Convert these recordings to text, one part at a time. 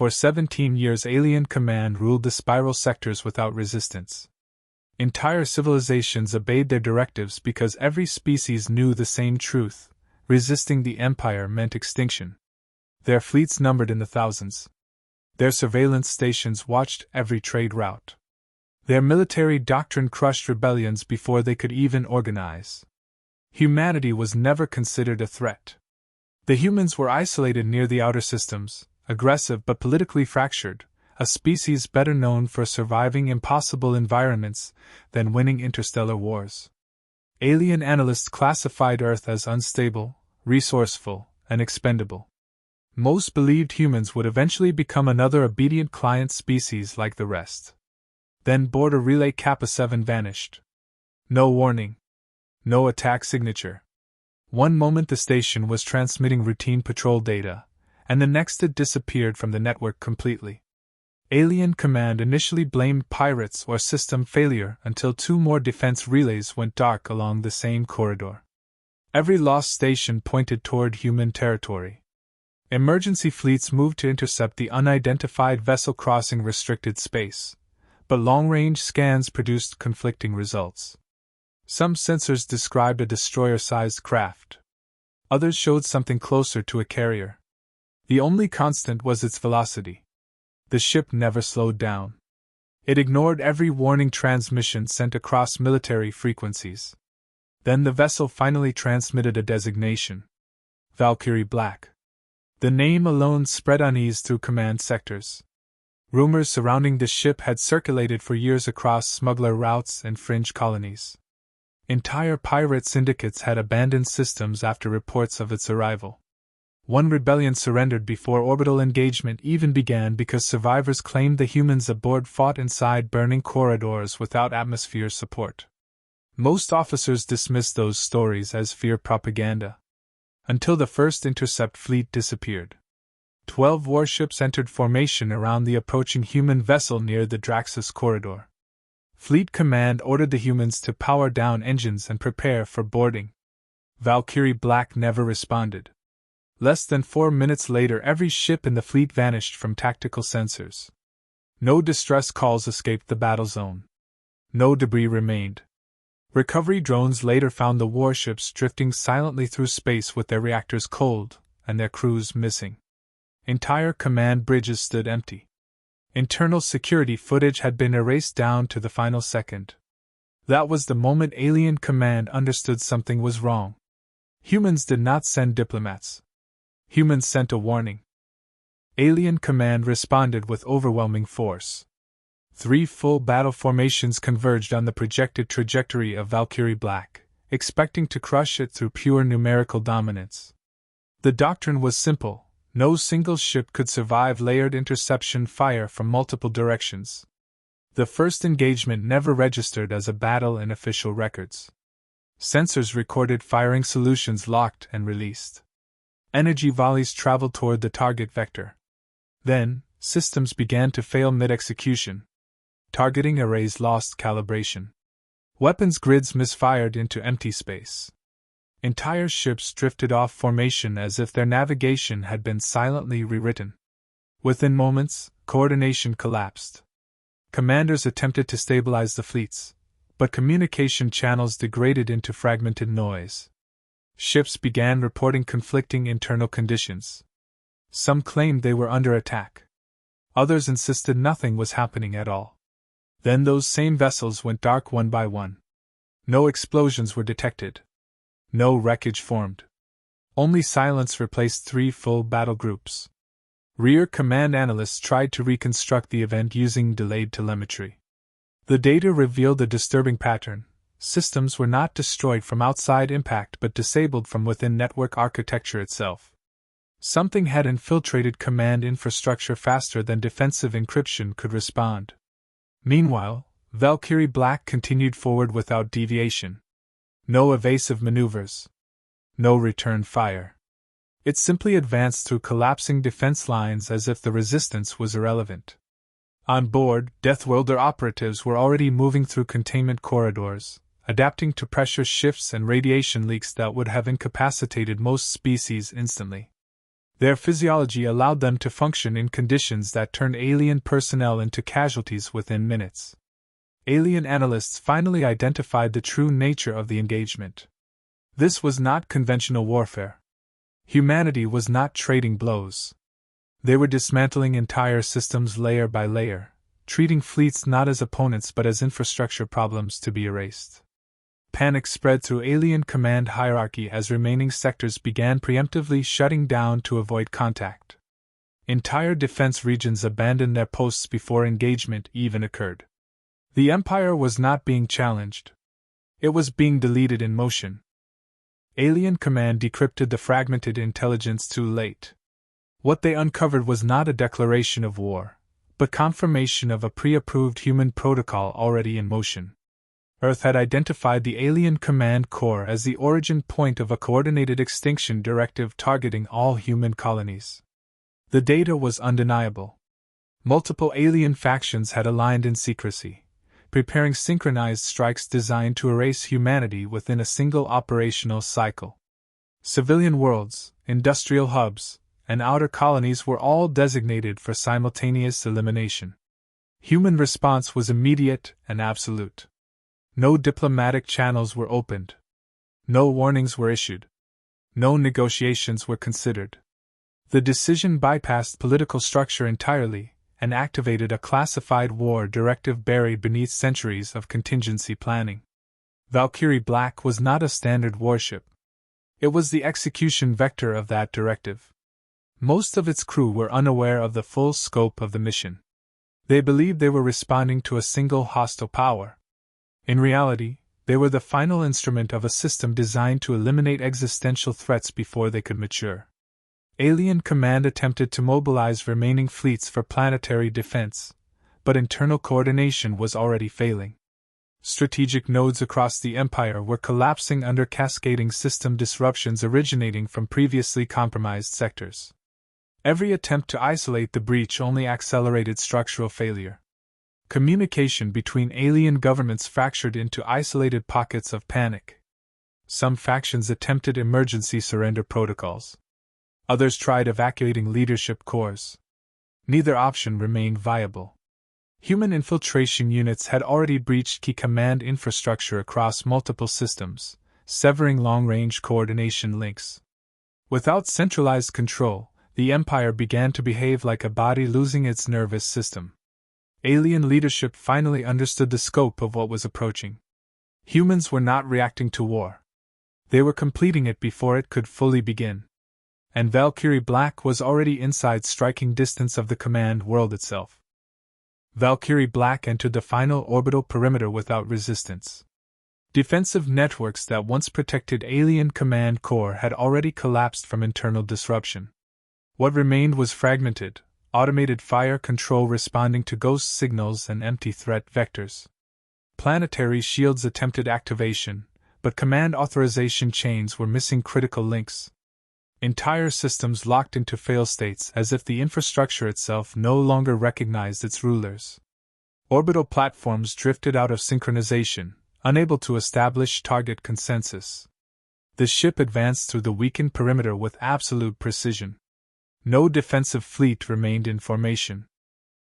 For 17 years, Alien Command ruled the spiral sectors without resistance. Entire civilizations obeyed their directives because every species knew the same truth: resisting the Empire meant extinction. Their fleets numbered in the thousands. Their surveillance stations watched every trade route. Their military doctrine crushed rebellions before they could even organize. Humanity was never considered a threat. The humans were isolated near the outer systems, aggressive but politically fractured, a species better known for surviving impossible environments than winning interstellar wars. Alien analysts classified Earth as unstable, resourceful, and expendable. Most believed humans would eventually become another obedient client species like the rest. Then Border Relay Kappa 7 vanished. No warning. No attack signature. One moment the station was transmitting routine patrol data, and the next it disappeared from the network completely. Alien Command initially blamed pirates or system failure until 2 more defense relays went dark along the same corridor. Every lost station pointed toward human territory. Emergency fleets moved to intercept the unidentified vessel crossing restricted space, but long-range scans produced conflicting results. Some sensors described a destroyer-sized craft. Others showed something closer to a carrier. The only constant was its velocity. The ship never slowed down. It ignored every warning transmission sent across military frequencies. Then the vessel finally transmitted a designation: Valkyrie Black. The name alone spread unease through command sectors. Rumors surrounding the ship had circulated for years across smuggler routes and fringe colonies. Entire pirate syndicates had abandoned systems after reports of its arrival. One rebellion surrendered before orbital engagement even began because survivors claimed the humans aboard fought inside burning corridors without atmosphere support. Most officers dismissed those stories as fear propaganda. Until the first intercept fleet disappeared. 12 warships entered formation around the approaching human vessel near the Draxus corridor. Fleet Command ordered the humans to power down engines and prepare for boarding. Valkyrie Black never responded. Less than 4 minutes later, every ship in the fleet vanished from tactical sensors. No distress calls escaped the battle zone. No debris remained. Recovery drones later found the warships drifting silently through space with their reactors cold and their crews missing. Entire command bridges stood empty. Internal security footage had been erased down to the final second. That was the moment Alien Command understood something was wrong. Humans did not send diplomats. Humans sent a warning. Alien Command responded with overwhelming force. 3 full battle formations converged on the projected trajectory of Valkyrie Black, expecting to crush it through pure numerical dominance. The doctrine was simple: no single ship could survive layered interception fire from multiple directions. The first engagement never registered as a battle in official records. Sensors recorded firing solutions locked and released. Energy volleys traveled toward the target vector. Then, systems began to fail mid-execution. Targeting arrays lost calibration. Weapons grids misfired into empty space. Entire ships drifted off formation as if their navigation had been silently rewritten. Within moments, coordination collapsed. Commanders attempted to stabilize the fleets, but communication channels degraded into fragmented noise. Ships began reporting conflicting internal conditions. Some claimed they were under attack. Others insisted nothing was happening at all. Then those same vessels went dark one by one. No explosions were detected. No wreckage formed. Only silence replaced 3 full battle groups. Rear Command analysts tried to reconstruct the event using delayed telemetry. The data revealed a disturbing pattern. Systems were not destroyed from outside impact but disabled from within network architecture itself. Something had infiltrated command infrastructure faster than defensive encryption could respond. Meanwhile, Valkyrie Black continued forward without deviation. No evasive maneuvers. No return fire. It simply advanced through collapsing defense lines as if the resistance was irrelevant. On board, Deathworlder operatives were already moving through containment corridors, adapting to pressure shifts and radiation leaks that would have incapacitated most species instantly. Their physiology allowed them to function in conditions that turned alien personnel into casualties within minutes. Alien analysts finally identified the true nature of the engagement. This was not conventional warfare. Humanity was not trading blows. They were dismantling entire systems layer by layer, treating fleets not as opponents but as infrastructure problems to be erased. Panic spread through alien command hierarchy as remaining sectors began preemptively shutting down to avoid contact. Entire defense regions abandoned their posts before engagement even occurred. The Empire was not being challenged. It was being deleted in motion. Alien Command decrypted the fragmented intelligence too late. What they uncovered was not a declaration of war, but confirmation of a pre-approved human protocol already in motion. Earth had identified the Alien Command Core as the origin point of a coordinated extinction directive targeting all human colonies. The data was undeniable. Multiple alien factions had aligned in secrecy, preparing synchronized strikes designed to erase humanity within a single operational cycle. Civilian worlds, industrial hubs, and outer colonies were all designated for simultaneous elimination. Human response was immediate and absolute. No diplomatic channels were opened. No warnings were issued. No negotiations were considered. The decision bypassed political structure entirely and activated a classified war directive buried beneath centuries of contingency planning. Valkyrie Black was not a standard warship. It was the execution vector of that directive. Most of its crew were unaware of the full scope of the mission. They believed they were responding to a single hostile power. In reality, they were the final instrument of a system designed to eliminate existential threats before they could mature. Alien Command attempted to mobilize remaining fleets for planetary defense, but internal coordination was already failing. Strategic nodes across the Empire were collapsing under cascading system disruptions originating from previously compromised sectors. Every attempt to isolate the breach only accelerated structural failure. Communication between alien governments fractured into isolated pockets of panic. Some factions attempted emergency surrender protocols. Others tried evacuating leadership corps. Neither option remained viable. Human infiltration units had already breached key command infrastructure across multiple systems, severing long-range coordination links. Without centralized control, the Empire began to behave like a body losing its nervous system. Alien leadership finally understood the scope of what was approaching. Humans were not reacting to war. They were completing it before it could fully begin. And Valkyrie Black was already inside striking distance of the command world itself. Valkyrie Black entered the final orbital perimeter without resistance. Defensive networks that once protected Alien Command Core had already collapsed from internal disruption. What remained was fragmented, automated fire control responding to ghost signals and empty threat vectors. Planetary shields attempted activation, but command authorization chains were missing critical links. Entire systems locked into fail states as if the infrastructure itself no longer recognized its rulers. Orbital platforms drifted out of synchronization, unable to establish target consensus. The ship advanced through the weakened perimeter with absolute precision. No defensive fleet remained in formation.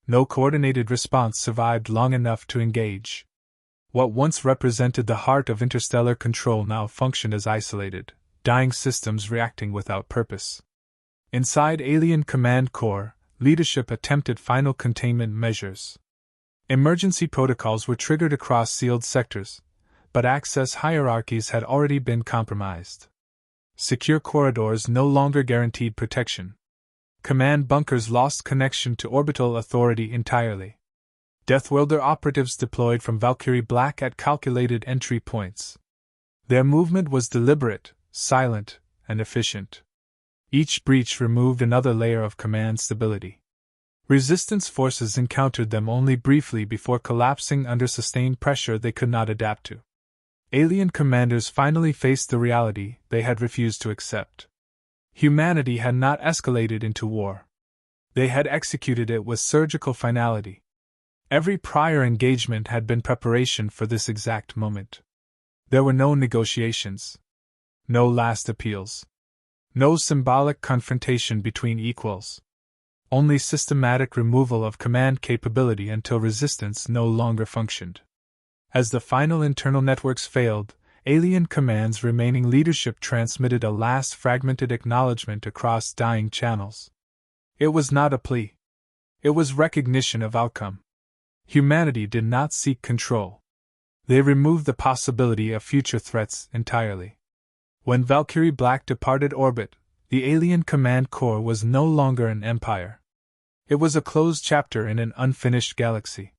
No coordinated response survived long enough to engage. What once represented the heart of interstellar control now functioned as isolated, dying systems reacting without purpose. Inside Alien Command Core, leadership attempted final containment measures. Emergency protocols were triggered across sealed sectors, but access hierarchies had already been compromised. Secure corridors no longer guaranteed protection. Command bunkers lost connection to orbital authority entirely. Deathworlder operatives deployed from Valkyrie Black at calculated entry points. Their movement was deliberate, silent, and efficient. Each breach removed another layer of command stability. Resistance forces encountered them only briefly before collapsing under sustained pressure they could not adapt to. Alien commanders finally faced the reality they had refused to accept. Humanity had not escalated into war. They had executed it with surgical finality. Every prior engagement had been preparation for this exact moment. There were no negotiations. No last appeals. No symbolic confrontation between equals. Only systematic removal of command capability until resistance no longer functioned. As the final internal networks failed, Alien Command's remaining leadership transmitted a last fragmented acknowledgement across dying channels. It was not a plea. It was recognition of outcome. Humanity did not seek control. They removed the possibility of future threats entirely. When Valkyrie Black departed orbit, the Alien Command Corps was no longer an empire. It was a closed chapter in an unfinished galaxy.